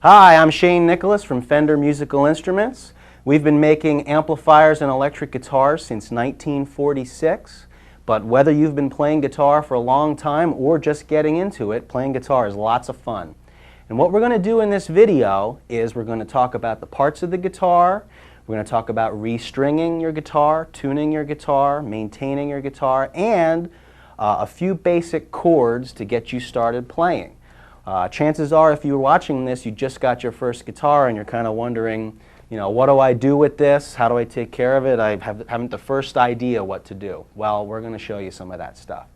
Hi, I'm Shane Nicholas from Fender Musical Instruments. We've been making amplifiers and electric guitars since 1946, but whether you've been playing guitar for a long time or just getting into it, playing guitar is lots of fun. And what we're going to do in this video is we're going to talk about the parts of the guitar, we're going to talk about restringing your guitar, tuning your guitar, maintaining your guitar, and a few basic chords to get you started playing. Chances are, if you're watching this, you just got your first guitar and you're kind of wondering, you know, what do I do with this? How do I take care of it? I haven't the first idea what to do. Well, we're going to show you some of that stuff.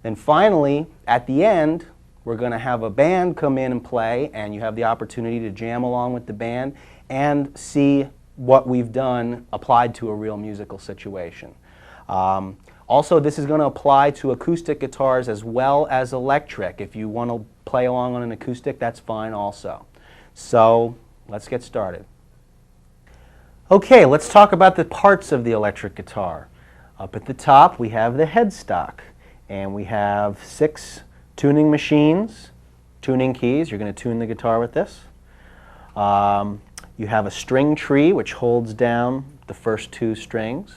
Then finally, at the end, we're going to have a band come in and play, and you have the opportunity to jam along with the band and see what we've done applied to a real musical situation. Also, this is going to apply to acoustic guitars as well as electric. If you want to play along on an acoustic, that's fine also. So let's get started. Okay, let's talk about the parts of the electric guitar. Up at the top, we have the headstock, and we have 6 tuning machines, tuning keys. You're going to tune the guitar with this. You have a string tree, which holds down the first 2 strings.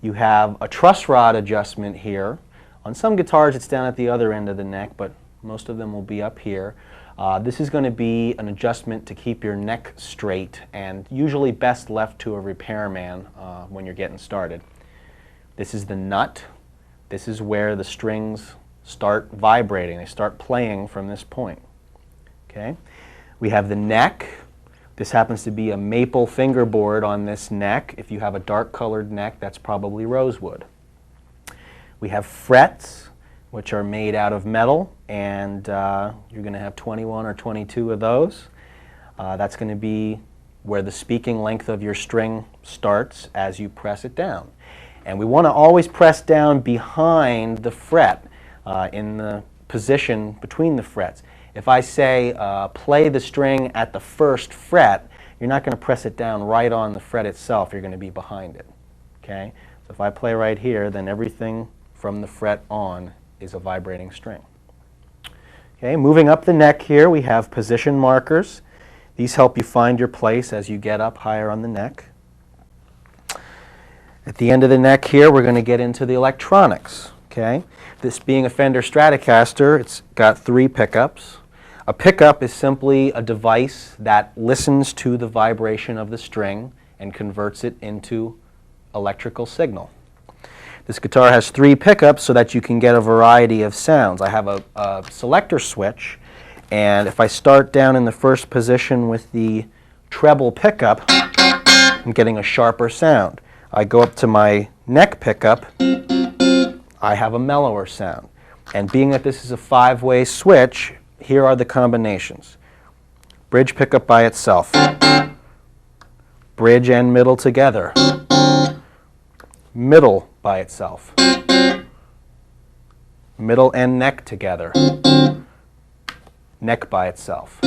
You have a truss rod adjustment here. On some guitars it's down at the other end of the neck, but most of them will be up here. This is going to be an adjustment to keep your neck straight, and usually best left to a repairman when you're getting started. This is the nut. This is where the strings start vibrating. They start playing from this point. Okay? We have the neck. This happens to be a maple fingerboard on this neck. If you have a dark colored neck, that's probably rosewood. We have frets, which are made out of metal, and you're going to have 21 or 22 of those. That's going to be where the speaking length of your string starts as you press it down. And we want to always press down behind the fret, in the position between the frets. If I say play the string at the first fret, you're not going to press it down right on the fret itself. You're going to be behind it. Okay? So if I play right here, then everything from the fret on is a vibrating string. Okay, moving up the neck here, we have position markers. These help you find your place as you get up higher on the neck. At the end of the neck here, we're going to get into the electronics. Okay? This being a Fender Stratocaster, it's got 3 pickups. A pickup is simply a device that listens to the vibration of the string and converts it into electrical signal. This guitar has 3 pickups so that you can get a variety of sounds. I have a selector switch, and if I start down in the first position with the treble pickup, I'm getting a sharper sound. I go up to my neck pickup, I have a mellower sound. And being that this is a 5-way switch, here are the combinations. Bridge pickup by itself, bridge and middle together, middle by itself, middle and neck together, neck by itself.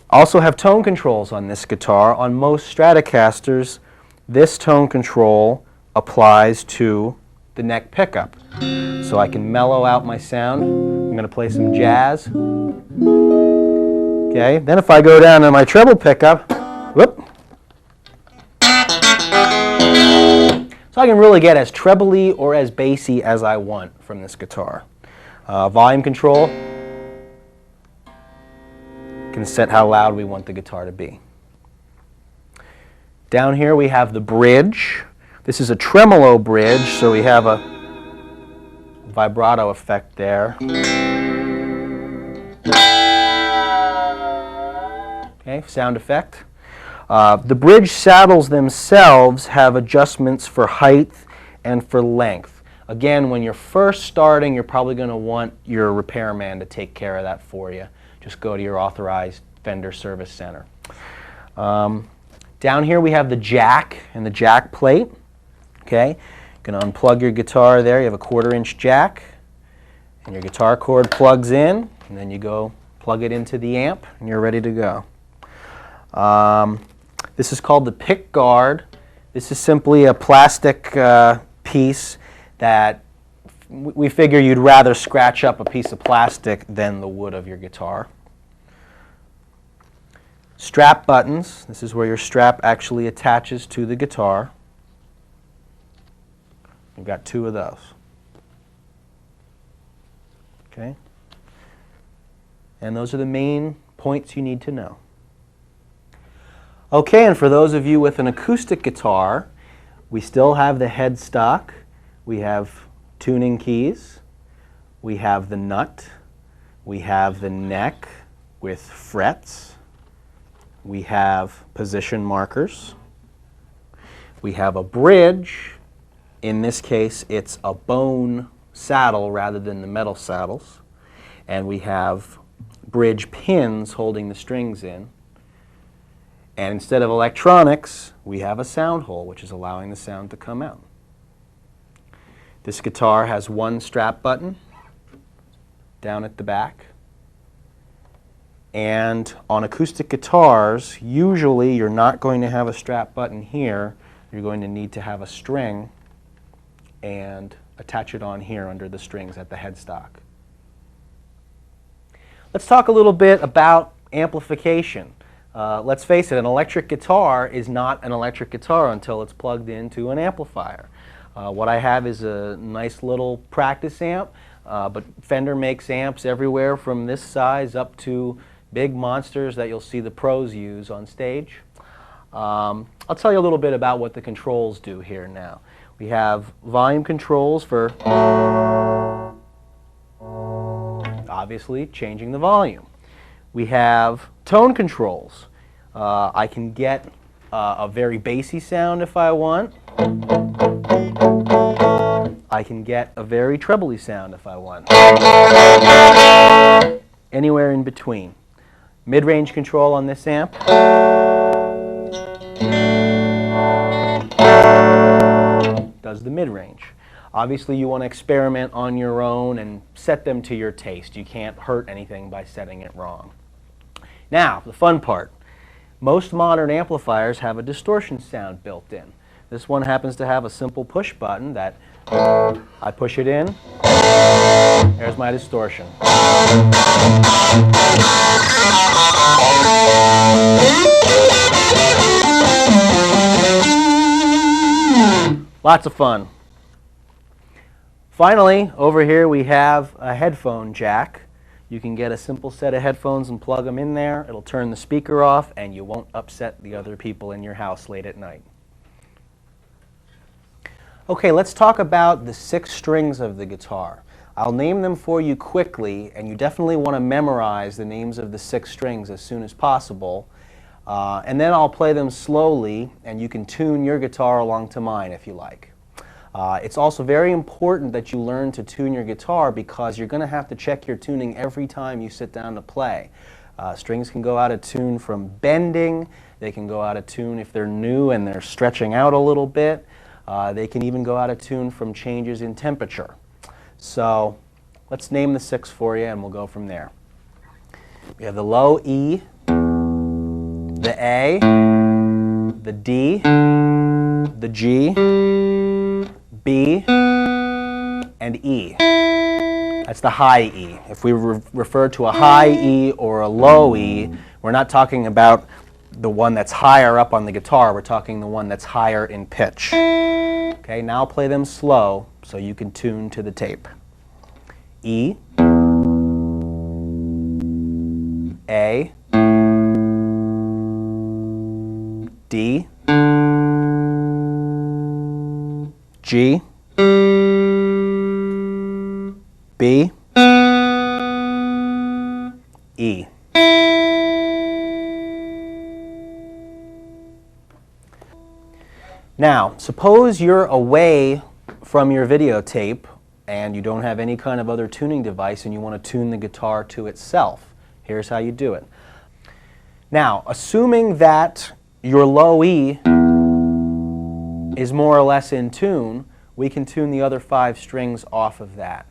Also have tone controls on this guitar. On most Stratocasters, this tone control applies to the neck pickup. So I can mellow out my sound. I'm going to play some jazz. Okay, then if I go down to my treble pickup, whoop. So I can really get as trebly or as bassy as I want from this guitar. Volume control, can set how loud we want the guitar to be. Down here we have the bridge. This is a tremolo bridge, so we have a vibrato effect there. Okay, sound effect. The bridge saddles themselves have adjustments for height and for length. Again, when you're first starting, you're probably going to want your repairman to take care of that for you. Just go to your authorized Fender service center. Down here we have the jack and the jack plate. Okay, you're going to unplug your guitar there. You have a 1/4-inch jack, and your guitar cord plugs in, and then you go plug it into the amp, and you're ready to go. This is called the pick guard. This is simply a plastic piece that we figure you'd rather scratch up a piece of plastic than the wood of your guitar. strap buttons. This is where your strap actually attaches to the guitar. You've got 2 of those. Okay? And those are the main points you need to know. Okay, and for those of you with an acoustic guitar, we still have the headstock, we have tuning keys, we have the nut, we have the neck with frets, we have position markers, we have a bridge. In this case, it's a bone saddle rather than the metal saddles, and we have bridge pins holding the strings in. And instead of electronics, we have a sound hole, which is allowing the sound to come out. This guitar has 1 strap button down at the back. And on acoustic guitars, usually you're not going to have a strap button here. You're going to need to have a string and attach it on here under the strings at the headstock. Let's talk a little bit about amplification. Let's face it, an electric guitar is not an electric guitar until it's plugged into an amplifier. What I have is a nice little practice amp, but Fender makes amps everywhere from this size up to big monsters that you'll see the pros use on stage. I'll tell you a little bit about what the controls do here now. We have volume controls for obviously changing the volume. We have tone controls. I can get a very bassy sound if I want. I can get a very trebly sound if I want. Anywhere in between. Mid-range control on this amp. Does the mid-range. Obviously you want to experiment on your own and set them to your taste. You can't hurt anything by setting it wrong. Now, the fun part. Most modern amplifiers have a distortion sound built in. This one happens to have a simple push button that I push it in. There's my distortion. Lots of fun. Finally, over here we have a headphone jack. You can get a simple set of headphones and plug them in there. It'll turn the speaker off and you won't upset the other people in your house late at night. Okay, let's talk about the 6 strings of the guitar. I'll name them for you quickly, and you definitely want to memorize the names of the 6 strings as soon as possible. And then I'll play them slowly, and you can tune your guitar along to mine if you like. It's also very important that you learn to tune your guitar because you're going to have to check your tuning every time you sit down to play. Strings can go out of tune from bending. They can go out of tune if they're new and they're stretching out a little bit. They can even go out of tune from changes in temperature. So let's name the 6 for you and we'll go from there. We have the low E, the A, the D, the G, B, and E. That's the high E. If we refer to a high E or a low E, we're not talking about the one that's higher up on the guitar. We're talking the one that's higher in pitch. Okay, now I'll play them slow so you can tune to the tape. E, A, D, G, B, E. Now, suppose you're away from your videotape and you don't have any kind of other tuning device and you want to tune the guitar to itself. Here's how you do it. Now, assuming that your low E is more or less in tune, we can tune the other 5 strings off of that.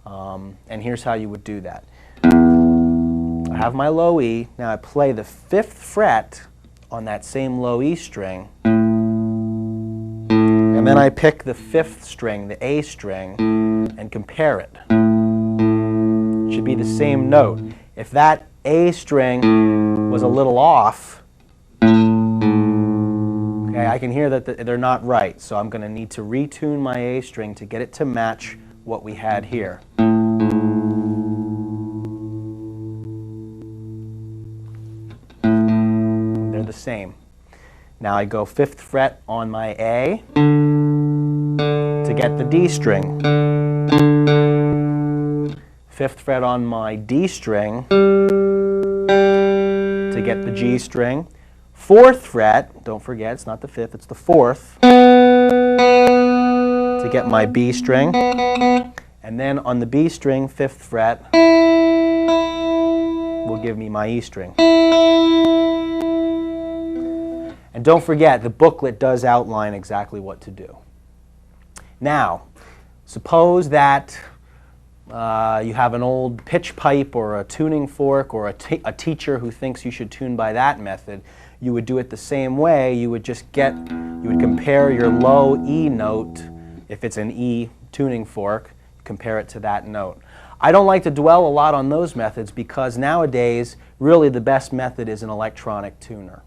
And here's how you would do that. I have my low E. Now I play the 5th fret on that same low E string. And then I pick the 5th string, the A string, and compare it. It should be the same note. If that A string was a little off, Okay, I can hear that they're not right, so I'm going to need to retune my A string to get it to match what we had here. They're the same. Now I go 5th fret on my A to get the D string. 5th fret on my D string to get the G string. 4th fret, don't forget it's not the 5th, it's the 4th, to get my B string. And then on the B string, 5th fret, will give me my E string. And don't forget, the booklet does outline exactly what to do. Now, suppose that you have an old pitch pipe or a tuning fork or a teacher who thinks you should tune by that method. You would do it the same way. You would compare your low E note, if it's an E tuning fork, compare it to that note. I don't like to dwell a lot on those methods because nowadays, really the best method is an electronic tuner.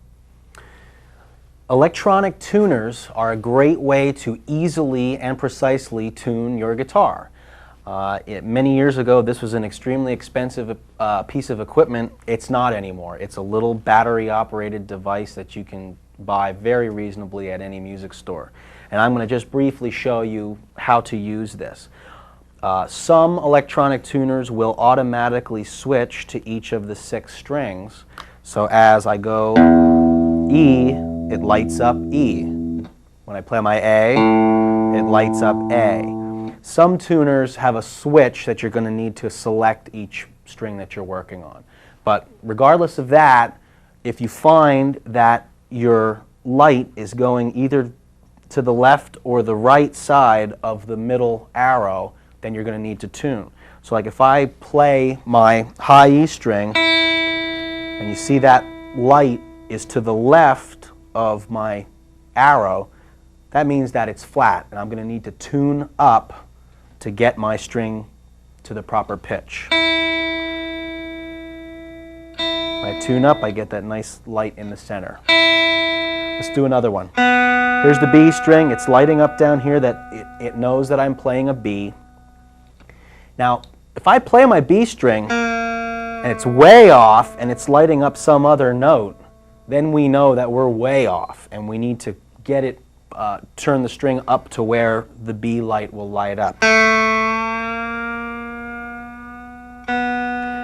Electronic tuners are a great way to easily and precisely tune your guitar. Many years ago, this was an extremely expensive piece of equipment. It's not anymore. It's a little battery-operated device that you can buy very reasonably at any music store. And I'm going to just briefly show you how to use this. Some electronic tuners will automatically switch to each of the 6 strings. So as I go E, it lights up E. When I play my A, it lights up A. Some tuners have a switch that you're going to need to select each string that you're working on. But regardless of that, if you find that your light is going either to the left or the right side of the middle arrow, then you're going to need to tune. So like if I play my high E string, and you see that light is to the left of my arrow, that means that it's flat, and I'm going to need to tune up to get my string to the proper pitch. When I tune up, I get that nice light in the center. Let's do another one. Here's the B string. It's lighting up down here that it knows that I'm playing a B. Now, if I play my B string and it's way off and it's lighting up some other note, then we know that we're way off and we need to get it, turn the string up to where the B light will light up.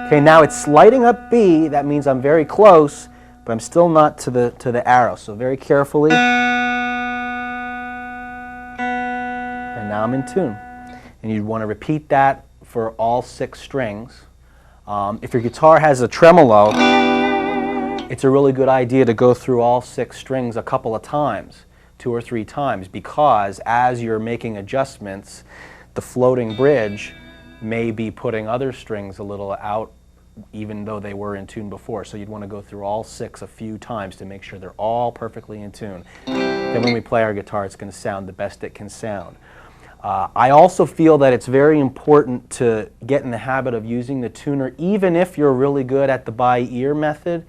Okay, now it's lighting up B. That means I'm very close, but I'm still not to the arrow. So very carefully, and now I'm in tune. And you'd want to repeat that for all 6 strings. If your guitar has a tremolo, it's a really good idea to go through all 6 strings a couple of times, 2 or 3 times, because as you're making adjustments, the floating bridge may be putting other strings a little out even though they were in tune before. So you'd want to go through all 6 a few times to make sure they're all perfectly in tune. Then when we play our guitar, it's going to sound the best it can sound. I also feel that it's very important to get in the habit of using the tuner even if you're really good at the by ear method.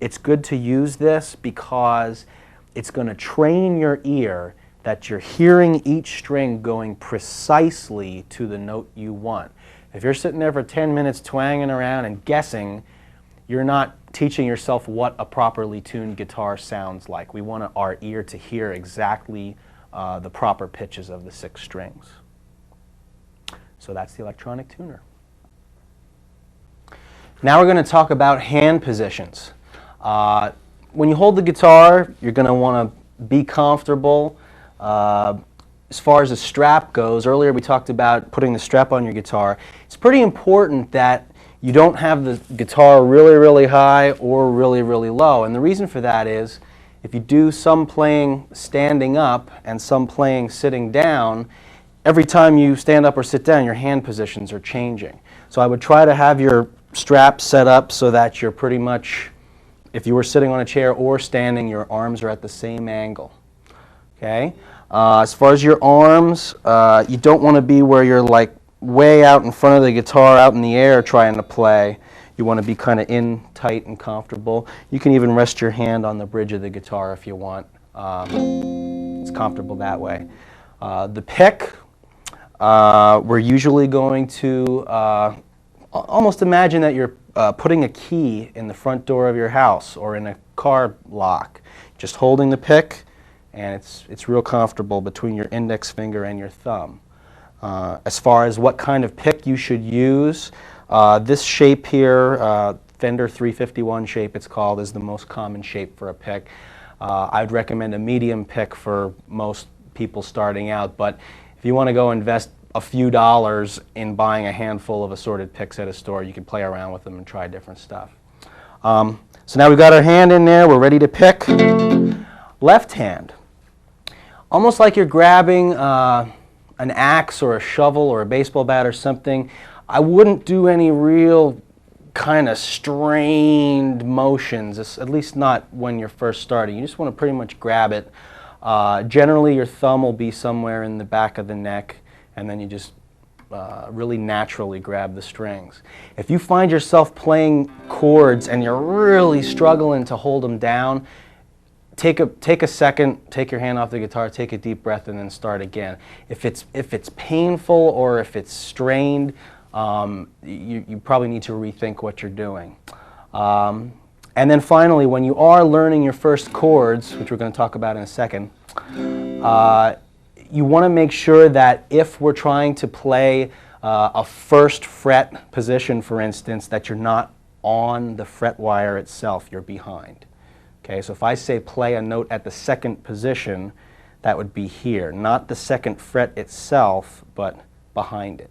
It's good to use this because it's going to train your ear that you're hearing each string going precisely to the note you want. If you're sitting there for 10 minutes twanging around and guessing, you're not teaching yourself what a properly tuned guitar sounds like. We want our ear to hear exactly the proper pitches of the 6 strings. So that's the electronic tuner. Now we're going to talk about hand positions. When you hold the guitar, you're going to want to be comfortable. As far as the strap goes, earlier we talked about putting the strap on your guitar. It's pretty important that you don't have the guitar really, really high or really, really low. And the reason for that is if you do some playing standing up and some playing sitting down, every time you stand up or sit down, your hand positions are changing. So I would try to have your strap set up so that you're pretty much, if you were sitting on a chair or standing, your arms are at the same angle. Okay? As far as your arms, you don't want to be where you're like way out in front of the guitar, out in the air trying to play. You want to be kind of in tight and comfortable. You can even rest your hand on the bridge of the guitar if you want. It's comfortable that way. The pick, we're usually going to almost imagine that you're putting a key in the front door of your house or in a car lock. Just holding the pick, and it's real comfortable between your index finger and your thumb. As far as what kind of pick you should use, this shape here, Fender 351 shape it's called, is the most common shape for a pick. I'd recommend a medium pick for most people starting out, but if you want to go invest a few dollars in buying a handful of assorted picks at a store, you can play around with them and try different stuff. So now we've got our hand in there, we're ready to pick. Left hand. Almost like you're grabbing an axe or a shovel or a baseball bat or something. I wouldn't do any real kind of strained motions, at least not when you're first starting. You just want to pretty much grab it. Generally your thumb will be somewhere in the back of the neck, and then you just really naturally grab the strings. If you find yourself playing chords and you're really struggling to hold them down, take a second, take your hand off the guitar, take a deep breath, and then start again. If it's painful or if it's strained, you probably need to rethink what you're doing. And then finally, when you are learning your first chords, which we're going to talk about in a second, you want to make sure that if we're trying to play a first fret position, for instance, that you're not on the fret wire itself, you're behind. Okay, so if I say play a note at the second position, that would be here, not the second fret itself, but behind it.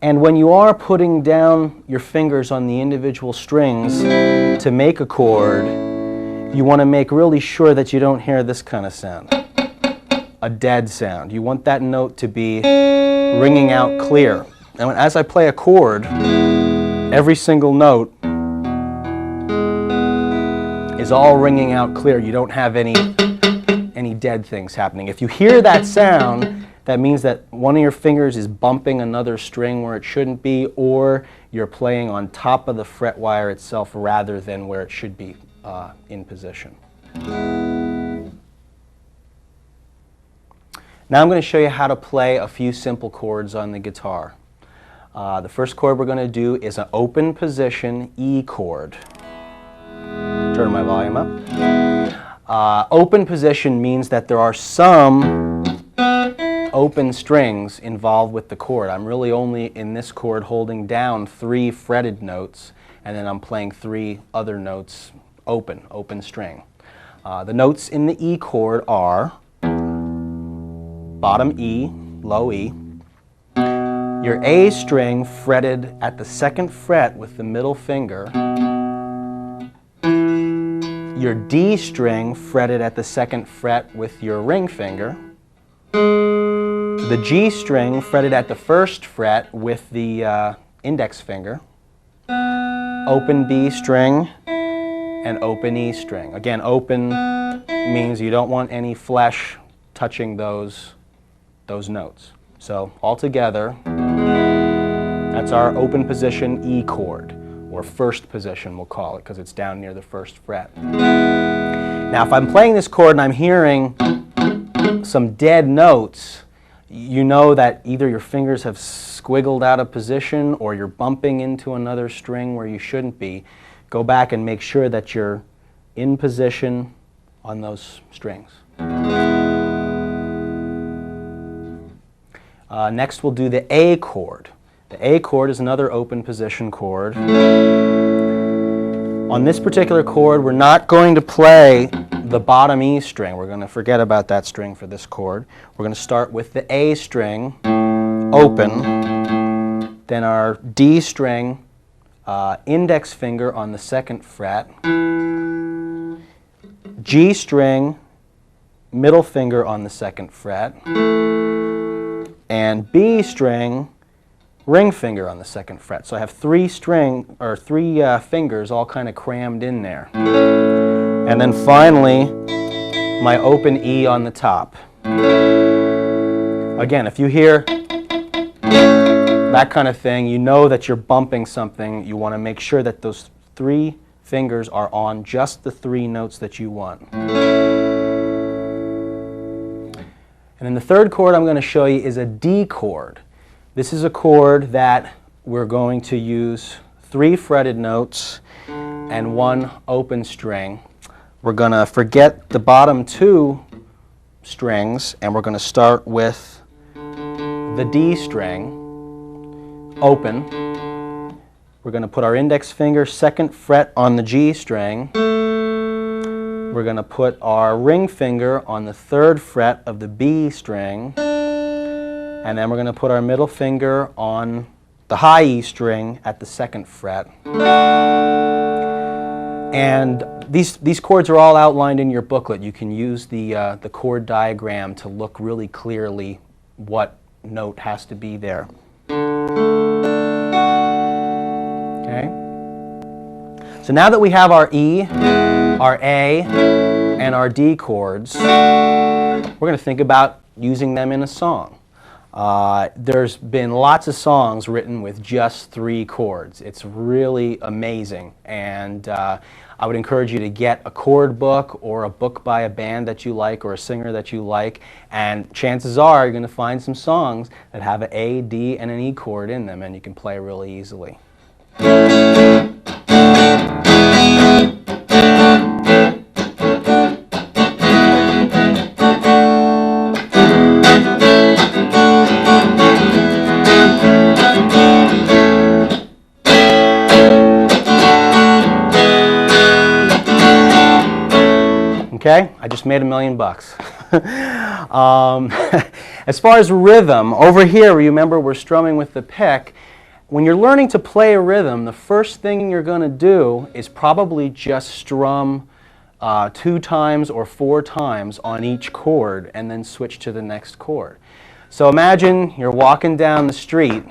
And when you are putting down your fingers on the individual strings to make a chord, you want to make really sure that you don't hear this kind of sound. A dead sound. You want that note to be ringing out clear. And as I play a chord, every single note is all ringing out clear. You don't have any dead things happening. If you hear that sound, that means that one of your fingers is bumping another string where it shouldn't be, or you're playing on top of the fret wire itself rather than where it should be in position. Now I'm going to show you how to play a few simple chords on the guitar. The first chord we're going to do is an open position E chord. Turn my volume up. Open position means that there are some open strings involved with the chord. I'm really only in this chord holding down 3 fretted notes, and then I'm playing 3 other notes open string. The notes in the E chord are bottom E, low E, your A string fretted at the 2nd fret with the middle finger, your D string fretted at the 2nd fret with your ring finger, the G string fretted at the 1st fret with the index finger, open B string, and open E string. Again, open means you don't want any flesh touching those notes. So altogether, that's our open position E chord, or first position we'll call it, because it's down near the 1st fret. Now if I'm playing this chord and I'm hearing some dead notes, you know that either your fingers have squiggled out of position or you're bumping into another string where you shouldn't be. Go back and make sure that you're in position on those strings. Next we'll do the A chord. The A chord is another open position chord. On this particular chord, we're not going to play the bottom E string. We're going to forget about that string for this chord. We're going to start with the A string, open, then our D string, index finger on the 2nd fret, G string, middle finger on the 2nd fret, and B string, ring finger on the 2nd fret. So I have 3 fingers all kind of crammed in there. And then finally, my open E on the top. Again, if you hear that kind of thing. You know that you're bumping something. You want to make sure that those 3 fingers are on just the 3 notes that you want. And then the third chord I'm going to show you is a D chord. This is a chord that we're going to use 3 fretted notes and 1 open string. We're going to forget the bottom 2 strings, and we're going to start with the D string, open. We're going to put our index finger 2nd fret on the G string. We're going to put our ring finger on the 3rd fret of the B string, and then we're going to put our middle finger on the high E string at the 2nd fret. And these chords are all outlined in your booklet. You can use the chord diagram to look really clearly what note has to be there. Okay? So now that we have our E, our A, and our D chords, we're going to think about using them in a song. There's been lots of songs written with just 3 chords. It's really amazing, and I would encourage you to get a chord book or a book by a band that you like or a singer that you like, and chances are you're going to find some songs that have an A, D, and an E chord in them, and you can play really easily. Okay, I just made $1 million. As far as rhythm, over here, remember we're strumming with the pick. When you're learning to play a rhythm, the first thing you're going to do is probably just strum 2 times or 4 times on each chord and then switch to the next chord. So imagine you're walking down the street.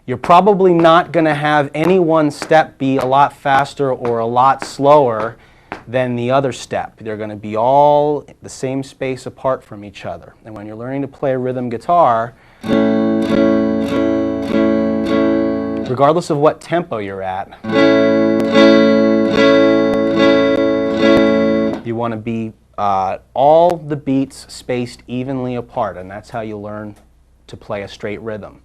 You're probably not going to have any one step be a lot faster or a lot slower than the other step. They're going to be all the same space apart from each other. And when you're learning to play rhythm guitar, regardless of what tempo you're at, you want to be all the beats spaced evenly apart, and that's how you learn to play a straight rhythm.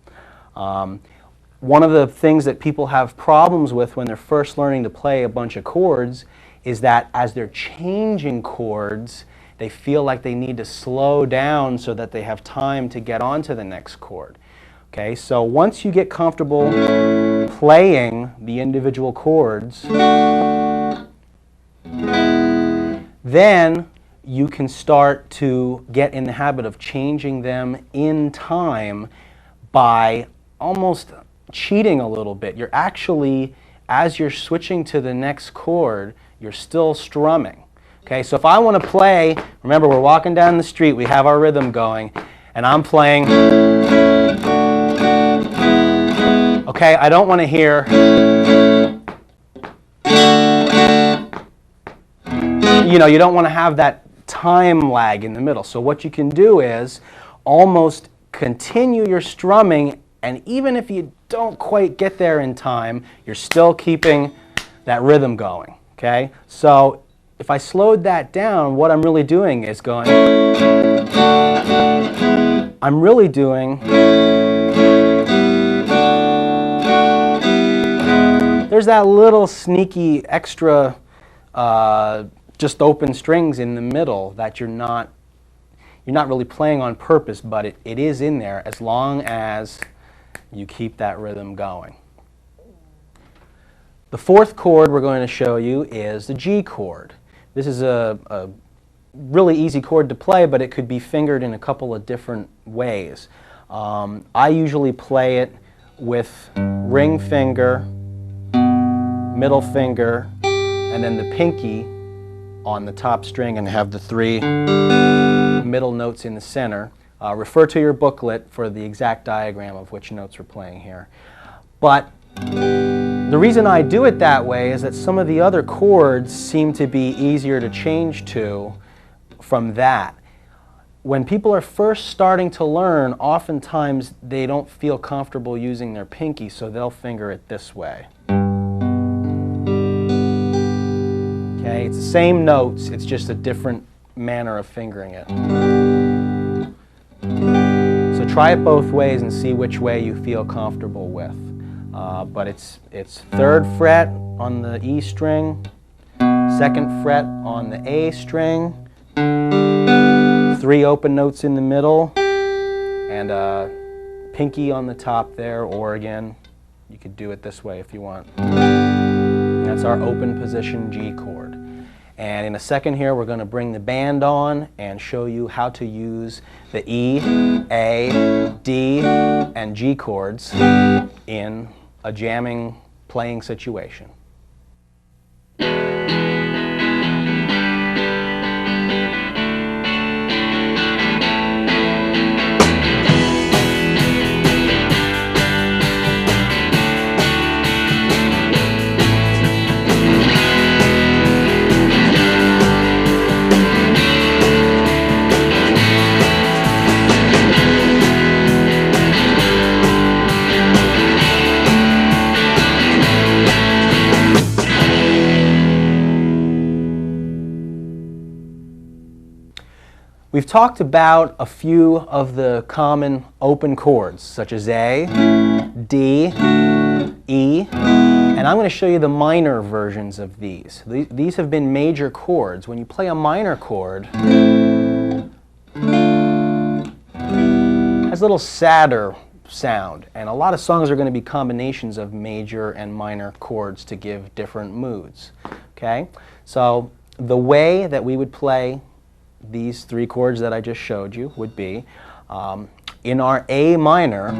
One of the things that people have problems with when they're first learning to play a bunch of chords is that as they're changing chords, they feel like they need to slow down so that they have time to get on to the next chord. Okay, so once you get comfortable playing the individual chords, then you can start to get in the habit of changing them in time by almost cheating a little bit. You're actually, as you're switching to the next chord, you're still strumming. Okay, so if I want to play, remember we're walking down the street, we have our rhythm going, and I'm playing. Okay, I don't want to hear. You know, you don't want to have that time lag in the middle. So what you can do is almost continue your strumming, and even if you don't quite get there in time, you're still keeping that rhythm going. Okay, so if I slowed that down, what I'm really doing is going, I'm really doing, there's that little sneaky extra just open strings in the middle that you're not really playing on purpose, but it is in there as long as you keep that rhythm going. The fourth chord we're going to show you is the G chord. This is a really easy chord to play, but it could be fingered in a couple of different ways. I usually play it with ring finger, middle finger, and then the pinky on the top string, and have the 3 middle notes in the center. Refer to your booklet for the exact diagram of which notes we're playing here. But the reason I do it that way is that some of the other chords seem to be easier to change to from that. when people are first starting to learn, oftentimes they don't feel comfortable using their pinky, so they'll finger it this way. Okay, it's the same notes, it's just a different manner of fingering it. So try it both ways and see which way you feel comfortable with. But it's 3rd fret on the E string, 2nd fret on the A string, 3 open notes in the middle, and a pinky on the top there, or again, you could do it this way if you want. That's our open position G chord. And in a second here, we're going to bring the band on and show you how to use the E, A, D, and G chords in a jamming playing situation. We've talked about a few of the common open chords, such as A, D, E, and I'm going to show you the minor versions of these. These have been major chords. When you play a minor chord, it has a little sadder sound, and a lot of songs are going to be combinations of major and minor chords to give different moods. Okay? So the way that we would play these 3 chords that I just showed you would be, in our A minor,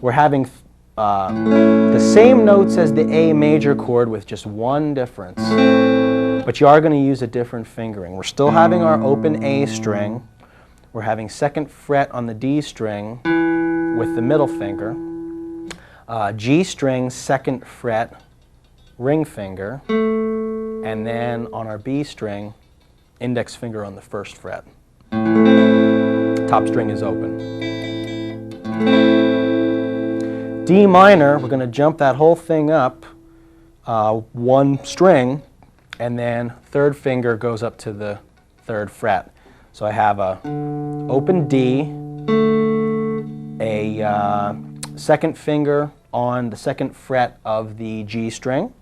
we're having the same notes as the A major chord with just one difference, but you are going to use a different fingering. We're still having our open A string, we're having 2nd fret on the D string with the middle finger, G string 2nd fret ring finger, and then on our B string, index finger on the 1st fret. Top string is open. D minor, we're going to jump that whole thing up 1 string, and then 3rd finger goes up to the 3rd fret. So I have a open D, a 2nd finger on the 2nd fret of the G string.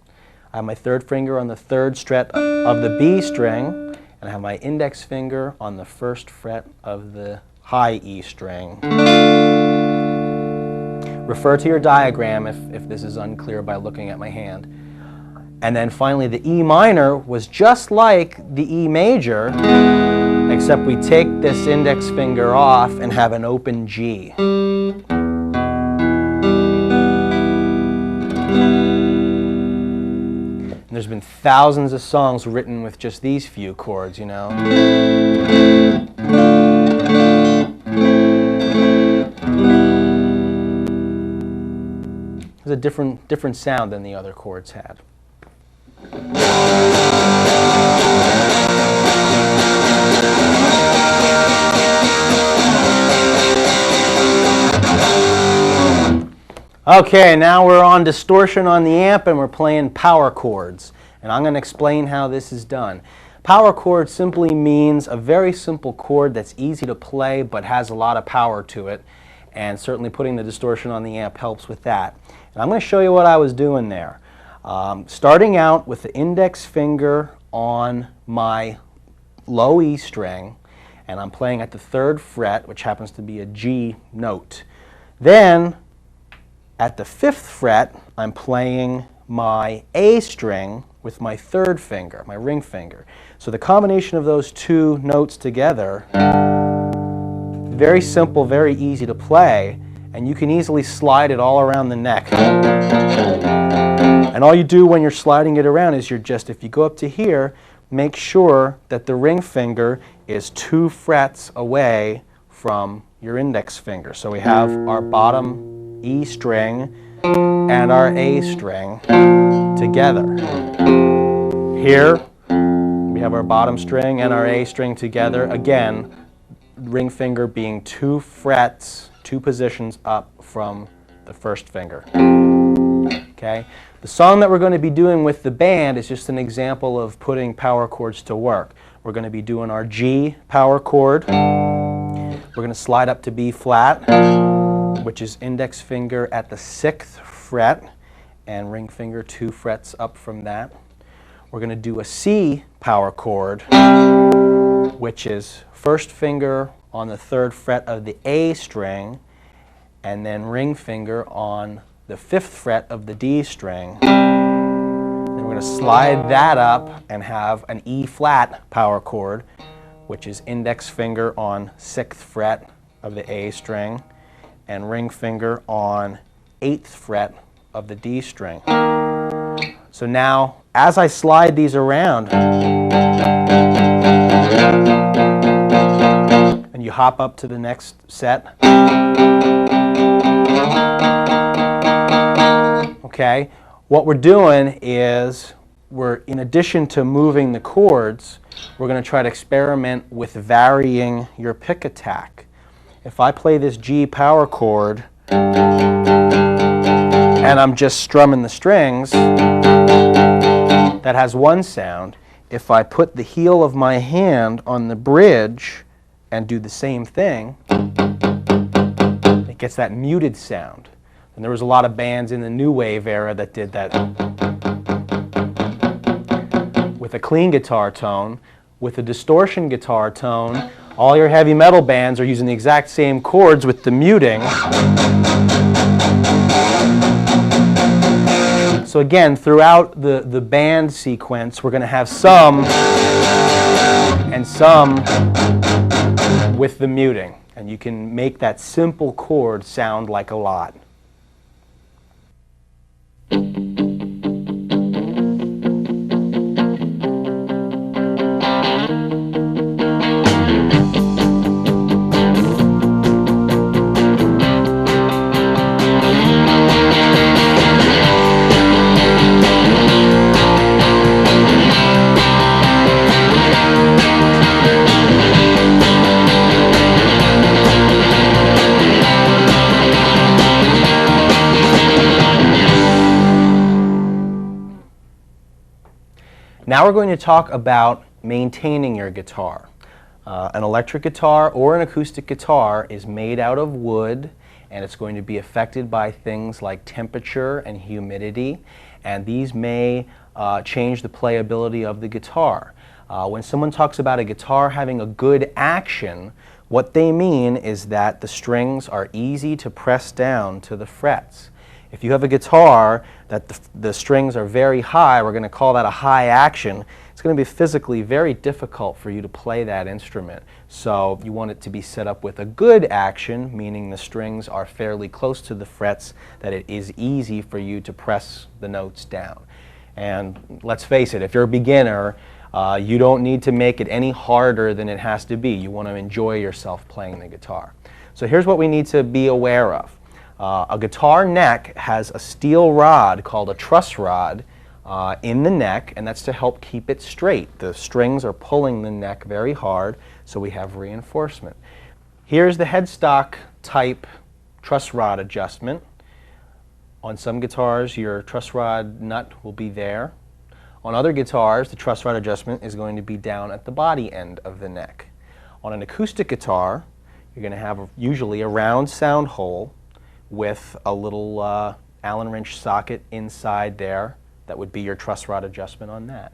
I have my 3rd finger on the 3rd fret of the B string, and I have my index finger on the 1st fret of the high E string. Refer to your diagram if this is unclear by looking at my hand. And then finally the E minor was just like the E major, except we take this index finger off and have an open G. There's been thousands of songs written with just these few chords, you know. There's a different sound than the other chords had. Okay, now we're on distortion on the amp and we're playing power chords. And I'm going to explain how this is done. Power chord simply means a very simple chord that's easy to play but has a lot of power to it. And certainly putting the distortion on the amp helps with that. And I'm going to show you what I was doing there. Starting out with the index finger on my low E string, and I'm playing at the 3rd fret, which happens to be a G note. Then at the 5th fret, I'm playing my A string with my 3rd finger, my ring finger. So the combination of those 2 notes together, very simple, very easy to play, and you can easily slide it all around the neck. And all you do when you're sliding it around is if you go up to here, make sure that the ring finger is 2 frets away from your index finger. So we have our bottom E string and our A string together. Here we have our bottom string and our A string together. Again, ring finger being 2 frets, 2 positions up from the first finger. Okay? The song that we're going to be doing with the band is just an example of putting power chords to work. We're going to be doing our G power chord. We're going to slide up to B flat, which is index finger at the 6th fret and ring finger 2 frets up from that. We're going to do a C power chord, which is first finger on the 3rd fret of the A string and then ring finger on the 5th fret of the D string. Then we're going to slide that up and have an E flat power chord, which is index finger on 6th fret of the A string and ring finger on 8th fret of the D string. So now, as I slide these around, and you hop up to the next set, okay, what we're doing is in addition to moving the chords, we're going to try to experiment with varying your pick attack. If I play this G power chord and I'm just strumming the strings, that has one sound. If I put the heel of my hand on the bridge and do the same thing, it gets that muted sound. And there was a lot of bands in the new wave era that did that with a clean guitar tone. With a distortion guitar tone, all your heavy metal bands are using the exact same chords with the muting. So again, throughout the band sequence, we're going to have some and some with the muting. And you can make that simple chord sound like a lot. Now we're going to talk about maintaining your guitar. An electric guitar or an acoustic guitar is made out of wood, and it's going to be affected by things like temperature and humidity, and these may change the playability of the guitar. When someone talks about a guitar having a good action, what they mean is that the strings are easy to press down to the frets. If you have a guitar that the strings are very high, we're going to call that a high action. It's going to be physically very difficult for you to play that instrument. So you want it to be set up with a good action, meaning the strings are fairly close to the frets, that it is easy for you to press the notes down. And let's face it, if you're a beginner, you don't need to make it any harder than it has to be. You want to enjoy yourself playing the guitar. So here's what we need to be aware of. A guitar neck has a steel rod called a truss rod in the neck, and that's to help keep it straight. The strings are pulling the neck very hard, so we have reinforcement. Here's the headstock type truss rod adjustment. On some guitars, your truss rod nut will be there. On other guitars, the truss rod adjustment is going to be down at the body end of the neck. On an acoustic guitar, you're going to have usually a round sound hole with a little Allen wrench socket inside there. That would be your truss rod adjustment on that.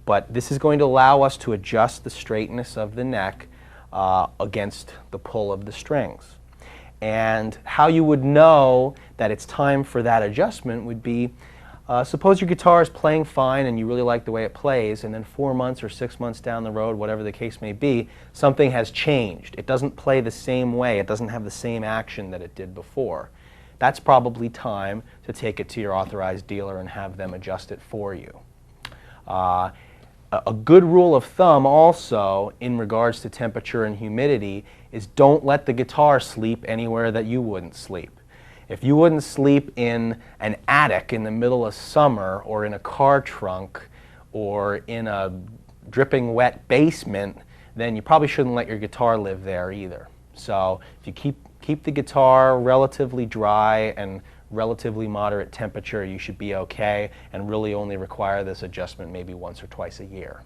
But this is going to allow us to adjust the straightness of the neck against the pull of the strings. And how you would know that it's time for that adjustment would be, suppose your guitar is playing fine and you really like the way it plays, and then 4 months or 6 months down the road, whatever the case may be, something has changed. It doesn't play the same way. It doesn't have the same action that it did before. That's probably time to take it to your authorized dealer and have them adjust it for you. A good rule of thumb also in regards to temperature and humidity is don't let the guitar sleep anywhere that you wouldn't sleep. If you wouldn't sleep in an attic in the middle of summer, or in a car trunk, or in a dripping wet basement, then you probably shouldn't let your guitar live there either. So if you keep the guitar relatively dry and relatively moderate temperature, you should be okay, and really only require this adjustment maybe once or twice a year.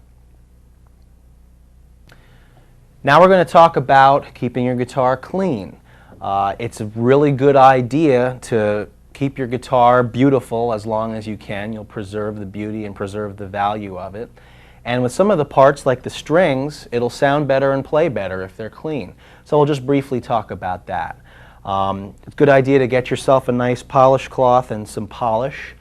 Now we're going to talk about keeping your guitar clean. It's a really good idea to keep your guitar beautiful as long as you can. You'll preserve the beauty and preserve the value of it. And with some of the parts, like the strings, it'll sound better and play better if they're clean. So we'll just briefly talk about that. It's a good idea to get yourself a nice polish cloth and some polish.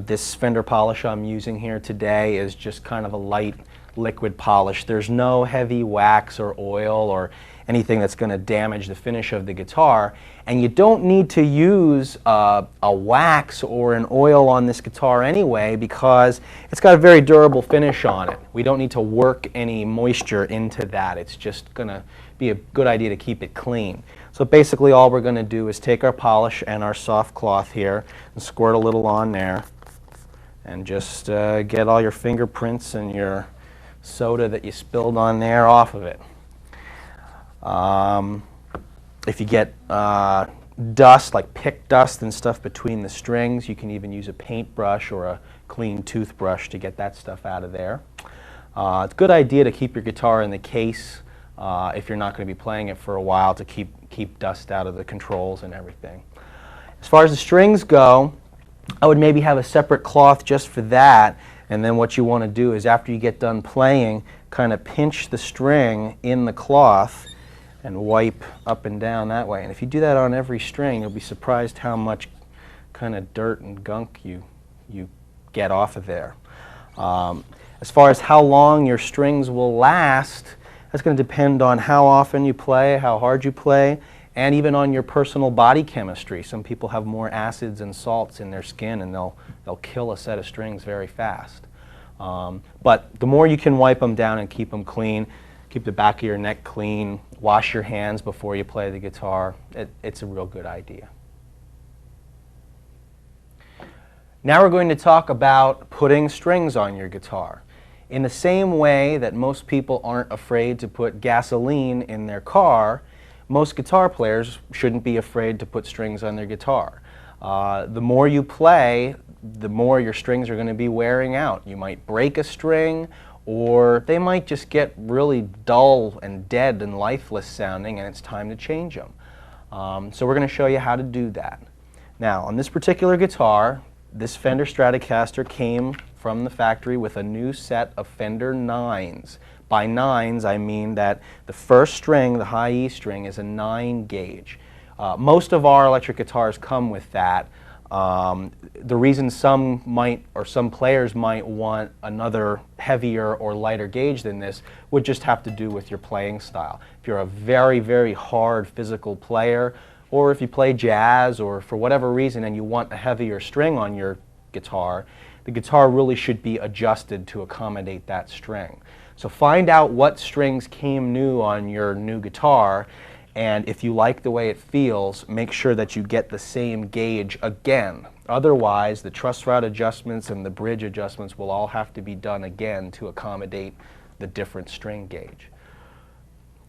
This Fender polish I'm using here today is just kind of a light liquid polish. There's no heavy wax or oil or anything that's going to damage the finish of the guitar. And you don't need to use a wax or an oil on this guitar anyway, because it's got a very durable finish on it. We don't need to work any moisture into that. It's just going to be a good idea to keep it clean. So basically all we're going to do is take our polish and our soft cloth here and squirt a little on there and just get all your fingerprints and your soda that you spilled on there off of it. If you get dust, like pick dust and stuff between the strings, you can even use a paintbrush or a clean toothbrush to get that stuff out of there. It's a good idea to keep your guitar in the case if you're not going to be playing it for a while, to keep dust out of the controls and everything. As far as the strings go, I would maybe have a separate cloth just for that, and then what you want to do is after you get done playing, kind of pinch the string in the cloth and wipe up and down that way. And if you do that on every string, you'll be surprised how much kind of dirt and gunk you get off of there. As far as how long your strings will last, that's going to depend on how often you play, how hard you play, and even on your personal body chemistry. Some people have more acids and salts in their skin, and they'll kill a set of strings very fast. But the more you can wipe them down and keep them clean, keep the back of your neck clean, wash your hands before you play the guitar, it's a real good idea. Now we're going to talk about putting strings on your guitar. In the same way that most people aren't afraid to put gasoline in their car, most guitar players shouldn't be afraid to put strings on their guitar. The more you play, the more your strings are going to be wearing out. You might break a string, or they might just get really dull and dead and lifeless sounding, and it's time to change them. So we're going to show you how to do that. Now, on this particular guitar, this Fender Stratocaster came from the factory with a new set of Fender 9s. By 9s, I mean that the first string, the high E string, is a 9 gauge. Most of our electric guitars come with that. The reason some players might want another heavier or lighter gauge than this would just have to do with your playing style. If you're a very, very hard physical player, or if you play jazz, or for whatever reason and you want a heavier string on your guitar, the guitar really should be adjusted to accommodate that string. So find out what strings came new on your new guitar, and if you like the way it feels, make sure that you get the same gauge again. Otherwise, the truss rod adjustments and the bridge adjustments will all have to be done again to accommodate the different string gauge.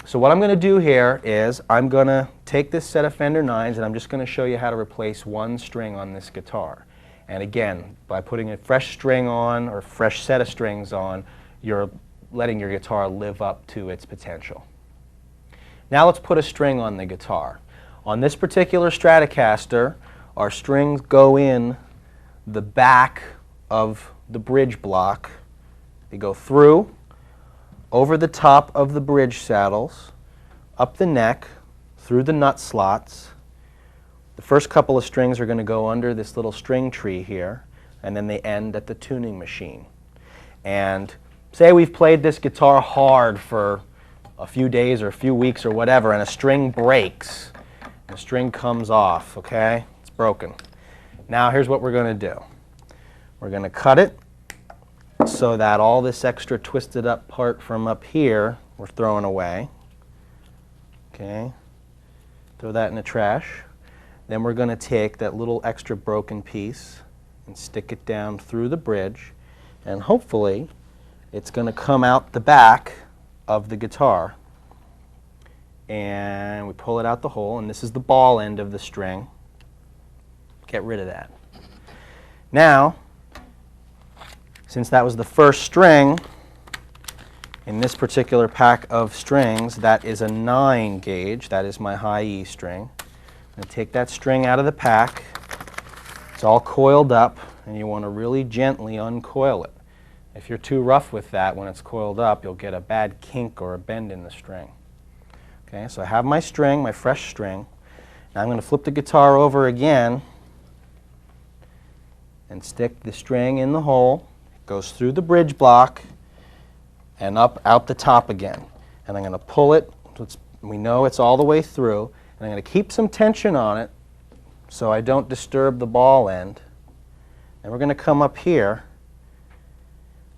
So what I'm going to do here is I'm going to take this set of Fender 9s and I'm just going to show you how to replace one string on this guitar. And again, by putting a fresh string on, or a fresh set of strings on, you're letting your guitar live up to its potential. Now let's put a string on the guitar. On this particular Stratocaster, our strings go in the back of the bridge block. They go through, over the top of the bridge saddles, up the neck, through the nut slots. The first couple of strings are going to go under this little string tree here, and then they end at the tuning machine. And say we've played this guitar hard for a few days or a few weeks or whatever, and a string breaks, and the string comes off, okay? It's broken. Now here's what we're going to do. We're going to cut it so that all this extra twisted up part from up here we're throwing away. Okay, throw that in the trash. Then we're going to take that little extra broken piece and stick it down through the bridge, and hopefully it's going to come out the back of the guitar, and we pull it out the hole, and this is the ball end of the string. Get rid of that. Now, since that was the first string in this particular pack of strings, that is a 9 gauge. That is my high E string. I'm going to take that string out of the pack. It's all coiled up, and you want to really gently uncoil it. If you're too rough with that when it's coiled up, you'll get a bad kink or a bend in the string. Okay, so I have my string, my fresh string. Now I'm going to flip the guitar over again and stick the string in the hole. It goes through the bridge block and up out the top again. And I'm going to pull it so we know it's all the way through. And I'm going to keep some tension on it so I don't disturb the ball end. And we're going to come up here.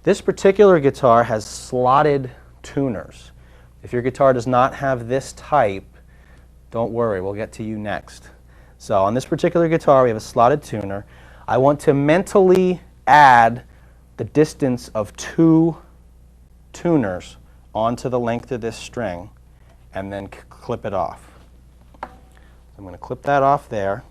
This particular guitar has slotted tuners. If your guitar does not have this type, don't worry, we'll get to you next. So on this particular guitar, we have a slotted tuner. I want to mentally add the distance of 2 tuners onto the length of this string and then clip it off. So I'm going to clip that off there.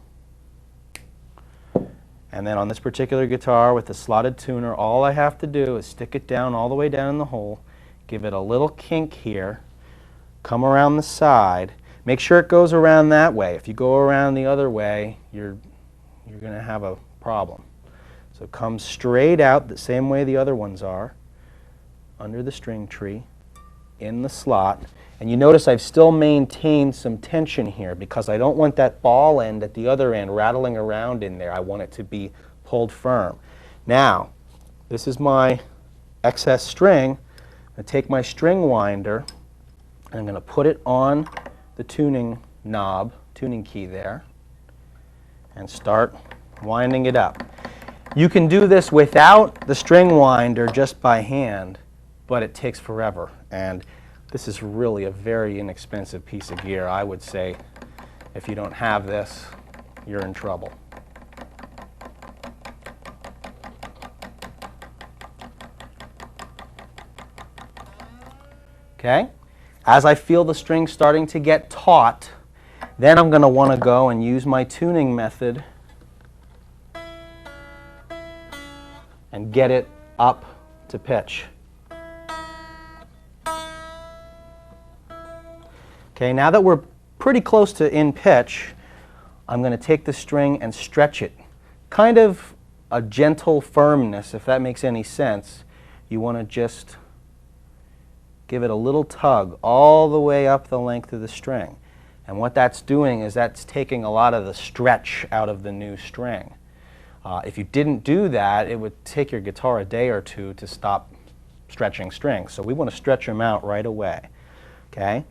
And then on this particular guitar with the slotted tuner, all I have to do is stick it down all the way down in the hole, give it a little kink here, come around the side. Make sure it goes around that way. If you go around the other way, you're going to have a problem. So come straight out the same way the other ones are, under the string tree, in the slot. And you notice I've still maintained some tension here because I don't want that ball end at the other end rattling around in there. I want it to be pulled firm. Now, this is my excess string. I'm going to take my string winder and I'm going to put it on the tuning knob, tuning key there, and start winding it up. You can do this without the string winder just by hand, but it takes forever. And this is really a very inexpensive piece of gear. I would say if you don't have this, you're in trouble. Okay? As I feel the string starting to get taut, then I'm going to want to go and use my tuning method and get it up to pitch. Okay, now that we're pretty close to in pitch, I'm going to take the string and stretch it. Kind of a gentle firmness, if that makes any sense. You want to just give it a little tug all the way up the length of the string. And what that's doing is that's taking a lot of the stretch out of the new string. If you didn't do that, it would take your guitar a day or two to stop stretching strings. So we want to stretch them out right away. Okay?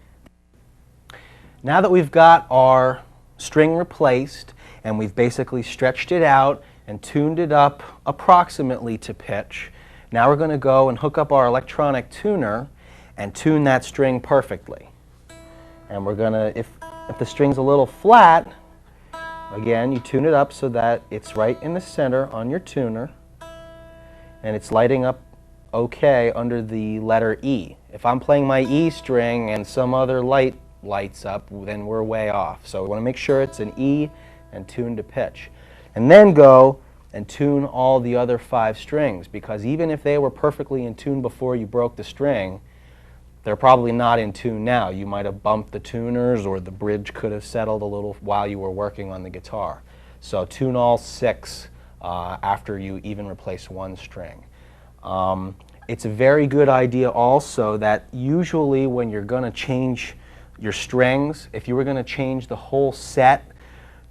Now that we've got our string replaced and we've basically stretched it out and tuned it up approximately to pitch, now we're going to go and hook up our electronic tuner and tune that string perfectly. And we're going to, if the string's a little flat, again, you tune it up so that it's right in the center on your tuner and it's lighting up okay under the letter E. If I'm playing my E string and some other light lights up, then we're way off. So we want to make sure it's an E and tune to pitch. And then go and tune all the other 5 strings, because even if they were perfectly in tune before you broke the string, they're probably not in tune now. You might have bumped the tuners or the bridge could have settled a little while you were working on the guitar. So tune all 6 after you even replace 1 string. It's a very good idea also that usually when you're going to change your strings, if you were going to change the whole set,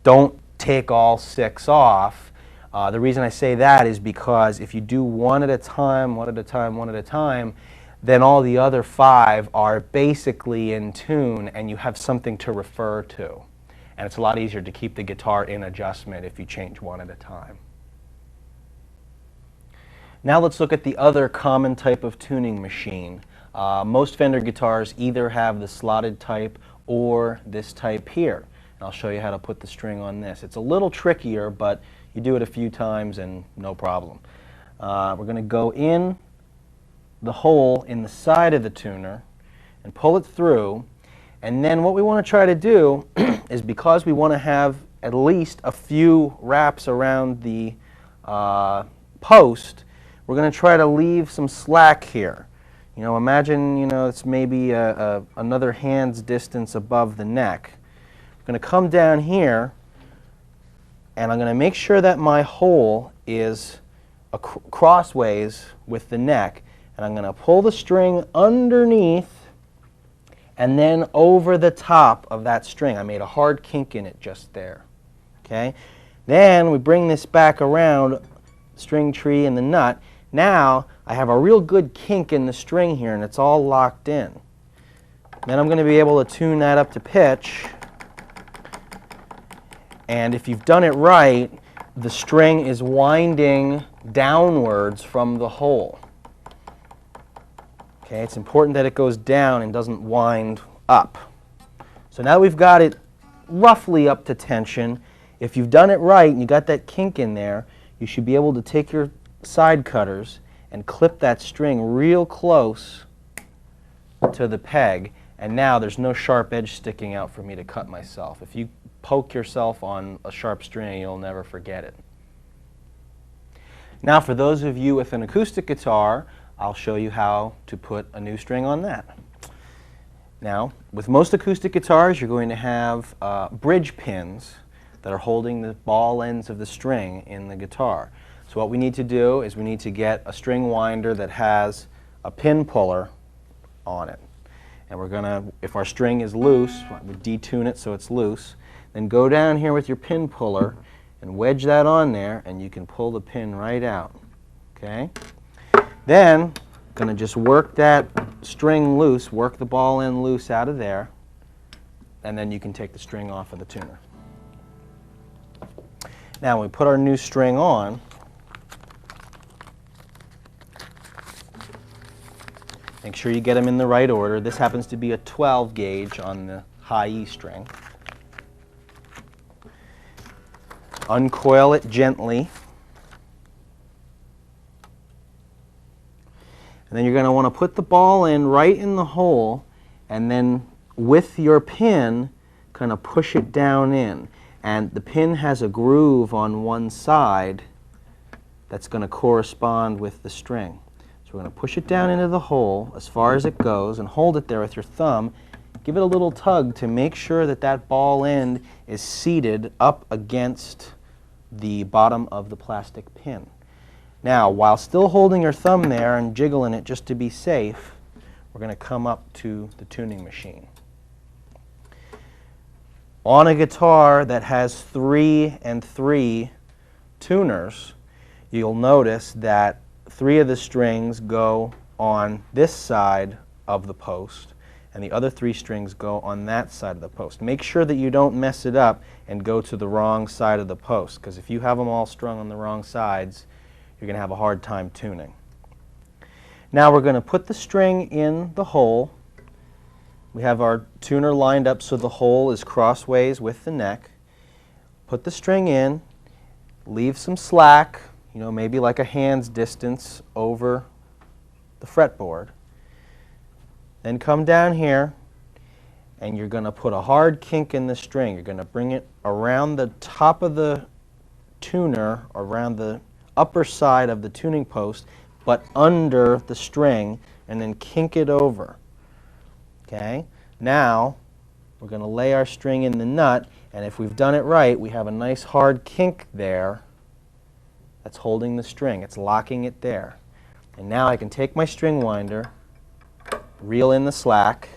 don't take all 6 off. The reason I say that is because if you do one at a time, one at a time, one at a time, then all the other 5 are basically in tune and you have something to refer to. And it's a lot easier to keep the guitar in adjustment if you change one at a time. Now let's look at the other common type of tuning machine. Most Fender guitars either have the slotted type or this type here. And I'll show you how to put the string on this. It's a little trickier, but you do it a few times and no problem. We're going to go in the hole in the side of the tuner and pull it through. And then what we want to try to do is, because we want to have at least a few wraps around the post, we're going to try to leave some slack here. You know, imagine, you know, it's maybe another hand's distance above the neck. I'm going to come down here, and I'm going to make sure that my hole is crossways with the neck, and I'm going to pull the string underneath and then over the top of that string. I made a hard kink in it just there. Okay? Then we bring this back around, string tree and the nut. Now I have a real good kink in the string here, and it's all locked in. Then I'm going to be able to tune that up to pitch. And if you've done it right, the string is winding downwards from the hole. Okay, it's important that it goes down and doesn't wind up. So now we've got it roughly up to tension. If you've done it right and you got that kink in there, you should be able to take your side cutters and clip that string real close to the peg, and now there's no sharp edge sticking out for me to cut myself. If you poke yourself on a sharp string, you'll never forget it. Now for those of you with an acoustic guitar, I'll show you how to put a new string on that. Now, with most acoustic guitars, you're going to have bridge pins that are holding the ball ends of the string in the guitar. So what we need to do is we need to get a string winder that has a pin puller on it. And we're going to, if our string is loose, we detune it so it's loose, then go down here with your pin puller and wedge that on there, and you can pull the pin right out. Okay? Then, I'm going to just work that string loose, work the ball end loose out of there, and then you can take the string off of the tuner. Now, when we put our new string on, make sure you get them in the right order. This happens to be a 12 gauge on the high E string. Uncoil it gently. And then you're going to want to put the ball in right in the hole, and then with your pin, kind of push it down in. And the pin has a groove on one side that's going to correspond with the string. So we're going to push it down into the hole as far as it goes and hold it there with your thumb. Give it a little tug to make sure that that ball end is seated up against the bottom of the plastic pin. Now, while still holding your thumb there and jiggling it just to be safe, we're going to come up to the tuning machine. On a guitar that has 3 and 3 tuners, you'll notice that 3 of the strings go on this side of the post, and the other 3 strings go on that side of the post. Make sure that you don't mess it up and go to the wrong side of the post, because if you have them all strung on the wrong sides, you're going to have a hard time tuning. Now we're going to put the string in the hole. We have our tuner lined up so the hole is crossways with the neck. Put the string in, leave some slack, you know, maybe like a hand's distance over the fretboard. Then come down here, and you're going to put a hard kink in the string. You're going to bring it around the top of the tuner, around the upper side of the tuning post, but under the string, and then kink it over. Okay? Now, we're going to lay our string in the nut, and if we've done it right, we have a nice hard kink there that's holding the string. It's locking it there. And now I can take my string winder, reel in the slack,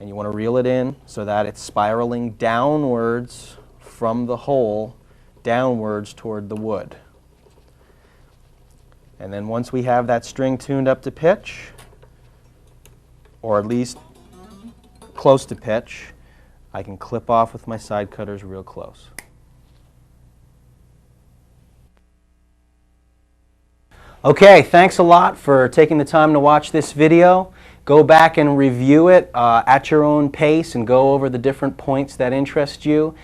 and you want to reel it in so that it's spiraling downwards from the hole, downwards toward the wood. And then once we have that string tuned up to pitch, or at least close to pitch, I can clip off with my side cutters real close. Okay, thanks a lot for taking the time to watch this video. Go back and review it at your own pace and go over the different points that interest you.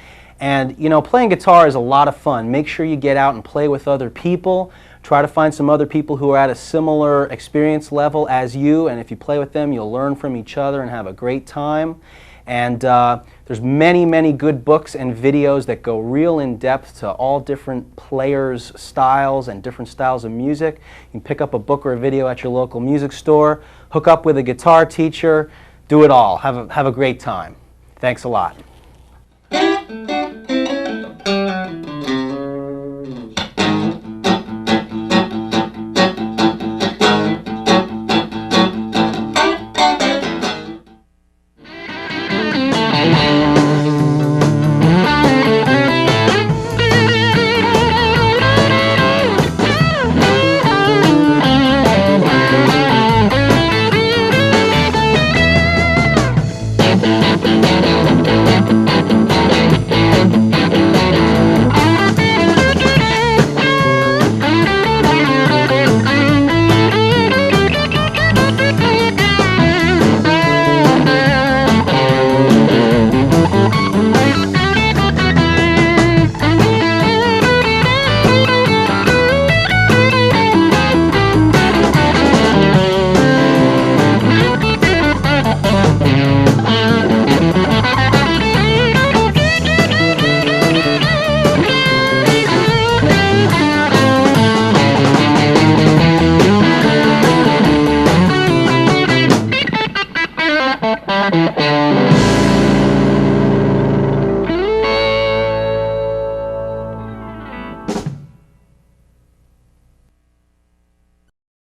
And you know, playing guitar is a lot of fun. Make sure you get out and play with other people. Try to find some other people who are at a similar experience level as you, and if you play with them, you'll learn from each other and have a great time. And there's many good books and videos that go real in depth to all different players' styles and different styles of music. You can pick up a book or a video at your local music store, hook up with a guitar teacher, do it all. Have a great time. Thanks a lot.